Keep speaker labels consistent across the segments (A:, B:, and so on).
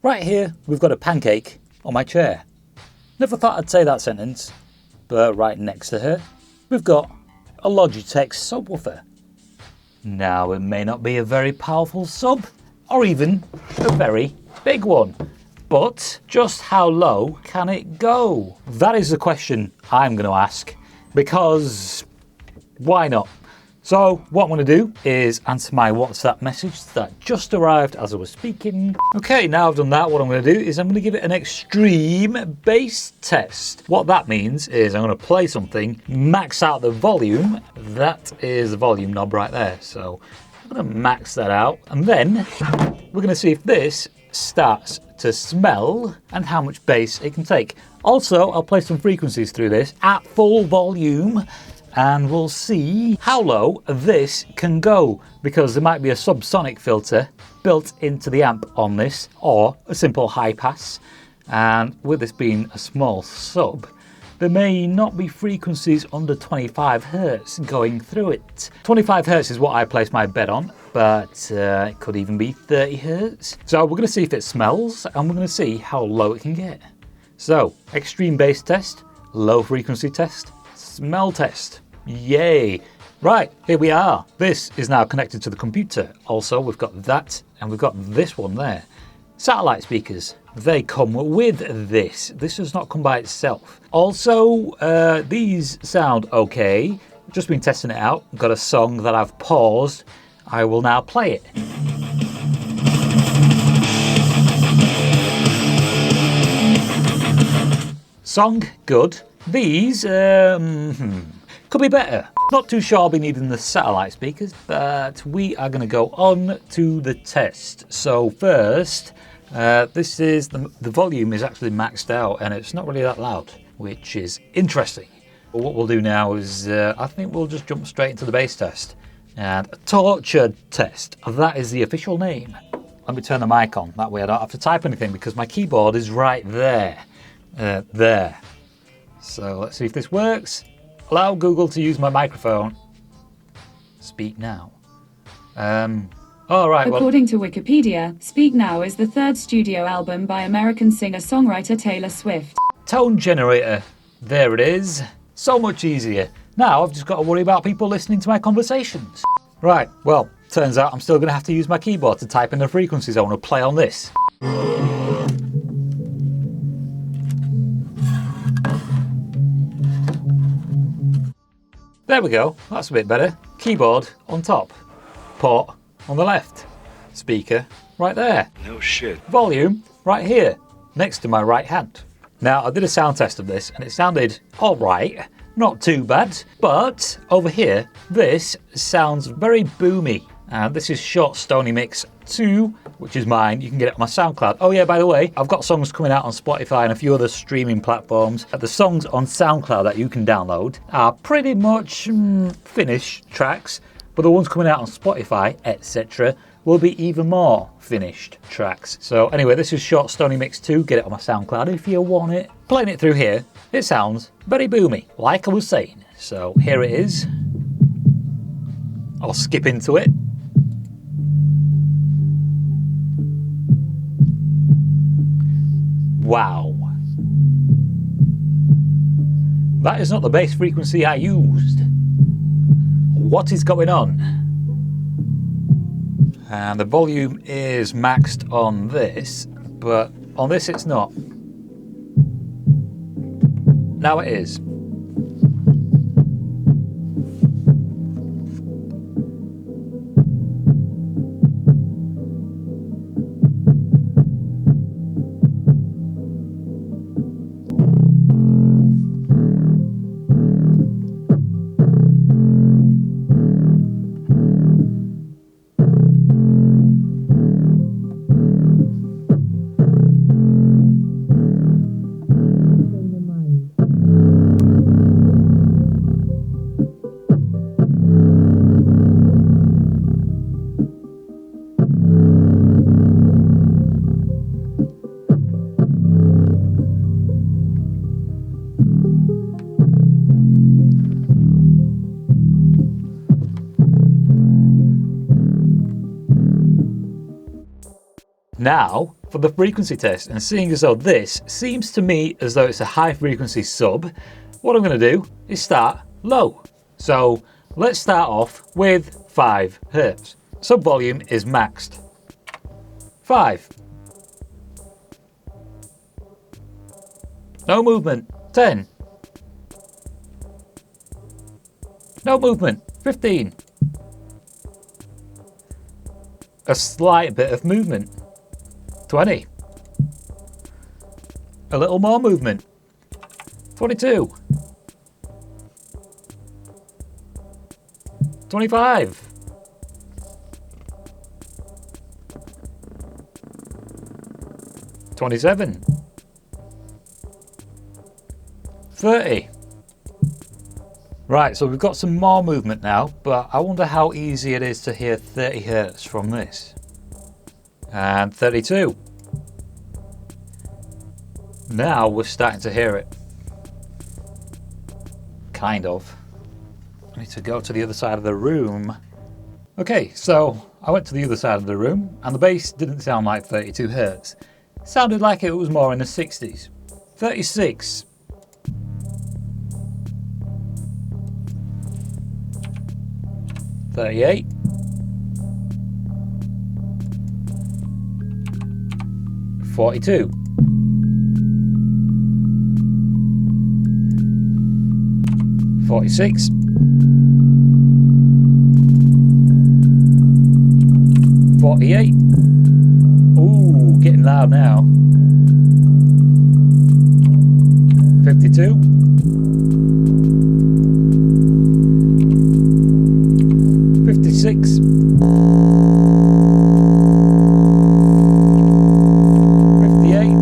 A: Right here, we've got a pancake on my chair. Never thought I'd say that sentence, but right next to her, we've got a Logitech subwoofer. Now, it may not be a very powerful sub, or even a very big one, but just how low can it go? That is the question I'm going to ask, because why not? So what I'm going to do is answer my WhatsApp message that just arrived as I was speaking. Okay, now I've done that, what I'm going to do is I'm going to give it an extreme bass test. What that means is I'm going to play something, max out the volume. That is the volume knob right there. So I'm going to max that out, and then we're going to see if this starts to smell and how much bass it can take. Also, I'll play some frequencies through this at full volume, and we'll see how low this can go, because there might be a subsonic filter built into the amp on this, or a simple high pass. And with this being a small sub, there may not be frequencies under 25 Hertz going through it. 25 Hertz is what I place my bet on, but it could even be 30 Hertz. So we're going to see if it smells, and we're going to see how low it can get. So, extreme bass test, low frequency test, smell test. Yay! Right, here we are. This is now connected to the computer. Also, we've got that, and we've got this one there. Satellite speakers, they come with this. This does not come by itself. Also, these sound okay. Just been testing it out. Got a song that I've paused. I will now play it. Song, good. These, could be better. Not too sure I'll be needing the satellite speakers, but we are going to go on to the test. So first, this is the volume is actually maxed out, and it's not really that loud, which is interesting. But what we'll do now is I think we'll just jump straight into the bass test. And a torture test, that is the official name. Let me turn the mic on, that way I don't have to type anything because my keyboard is right there. There. So let's see if this works. Allow Google to use my microphone. Speak now. All right.
B: According to Wikipedia, Speak Now is the third studio album by American singer-songwriter Taylor Swift.
A: Tone generator. There it is. So much easier. Now I've just got to worry about people listening to my conversations. Right. Well, turns out I'm still going to have to use my keyboard to type in the frequencies I want to play on this. There we go, that's a bit better. Keyboard on top, port on the left, speaker right there.
C: No shit.
A: Volume right here, next to my right hand. Now I did a sound test of this and it sounded alright, not too bad, but over here, this sounds very boomy. And this is Short Stony Mix 2, which is mine. You can get it on my SoundCloud. Oh yeah, by the way, I've got songs coming out on Spotify and a few other streaming platforms. The songs on SoundCloud that you can download are pretty much finished tracks, but the ones coming out on Spotify, etc., will be even more finished tracks. So anyway, this is Short Stony Mix 2. Get it on my SoundCloud if you want it. Playing it through here, it sounds very boomy, like I was saying. So here it is. I'll skip into it. Wow. That is not the bass frequency I used. What is going on? And the volume is maxed on this, but on this it's not. Now it is. Now, for the frequency test, and seeing as though this seems to me as though it's a high frequency sub, what I'm going to do is start low. So let's start off with 5 Hz. Sub volume is maxed. 5. No movement. 10. No movement. 15. A slight bit of movement. 20. A little more movement. 22. 25. 27. 30. Right, so we've got some more movement now, but I wonder how easy it is to hear 30 Hz from this. And 32. Now we're starting to hear it. Kind of. I need to go to the other side of the room. Okay, so I went to the other side of the room and the bass didn't sound like 32 Hz. It sounded like it was more in the 60s. 36. 38. 42. 46. 48. Ooh, getting loud now. 52. 56. 58.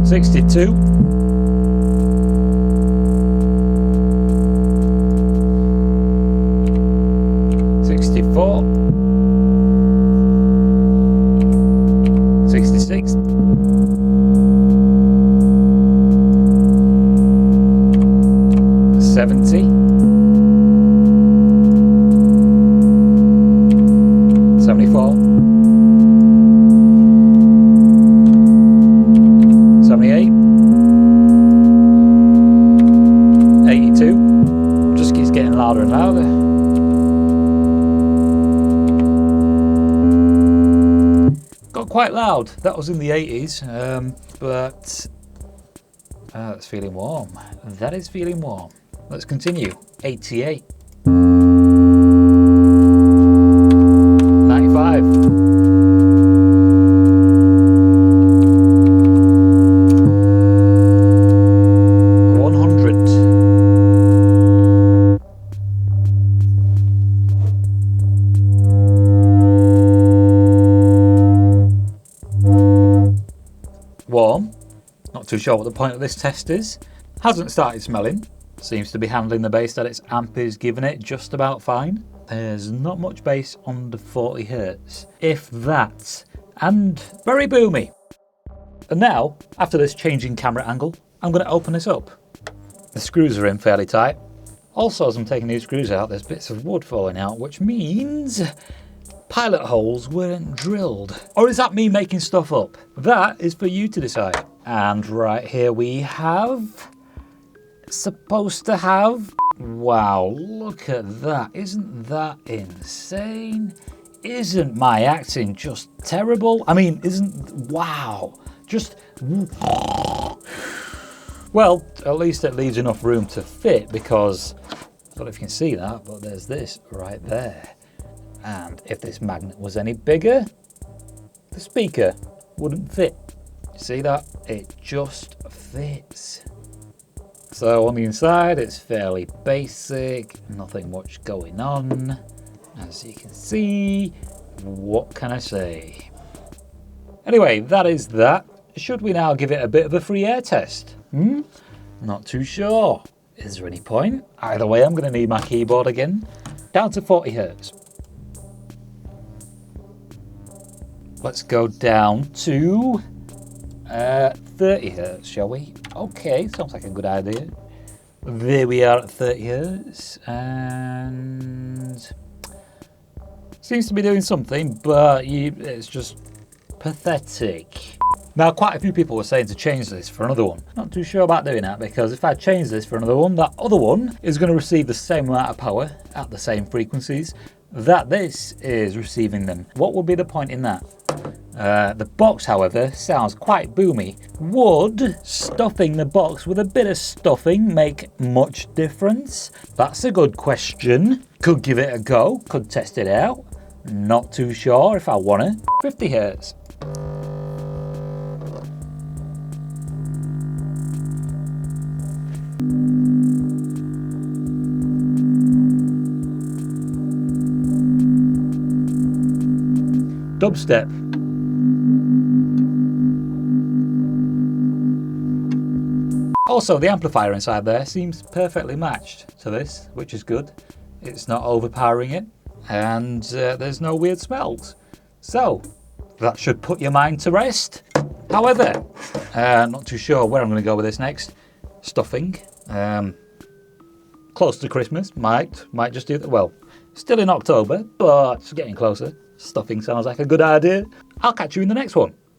A: 62. 64. 66. 70. 74. 78. 82. Just keeps getting louder and louder. Got quite loud. That was in the 80s, but that's feeling warm. That is feeling warm. Let's continue. 88. 95. 100. 1. Not too sure what the point of this test is. Hasn't started smelling. Seems to be handling the bass that its amp is giving it just about fine. There's not much bass under 40 Hz, if that, and very boomy. And now, after this changing camera angle, I'm going to open this up. The screws are in fairly tight. Also, as I'm taking these screws out, there's bits of wood falling out, which means pilot holes weren't drilled. Or is that me making stuff up? That is for you to decide. And right here we have... supposed to have... Wow, look at that. Isn't that insane? Isn't my acting just terrible? I mean, isn't... wow. Just... well, at least it leaves enough room to fit because... I don't know if you can see that, but there's this right there. And if this magnet was any bigger, the speaker wouldn't fit. See that? It just fits. So on the inside, it's fairly basic, nothing much going on. As you can see, what can I say? Anyway, that is that. Should we now give it a bit of a free air test? Not too sure. Is there any point? Either way, I'm going to need my keyboard again. Down to 40 Hz. Let's go down to 30 Hz, shall we? Okay, sounds like a good idea. There we are at 30 Hz, and seems to be doing something, but it's just pathetic. Now, quite a few people were saying to change this for another one. Not too sure about doing that, because if I change this for another one, that other one is going to receive the same amount of power at the same frequencies that this is receiving them. What would be the point in that? The box, however, sounds quite boomy. Would stuffing the box with a bit of stuffing make much difference? That's a good question. Could give it a go, could test it out. Not too sure if I want to. 50 Hz. Dubstep. Also, the amplifier inside there seems perfectly matched to this, which is good. It's not overpowering it, and there's no weird smells. So, that should put your mind to rest. However, not too sure where I'm going to go with this next. Stuffing. Close to Christmas, might just do that. Well, still in October, but getting closer. Stuffing sounds like a good idea. I'll catch you in the next one.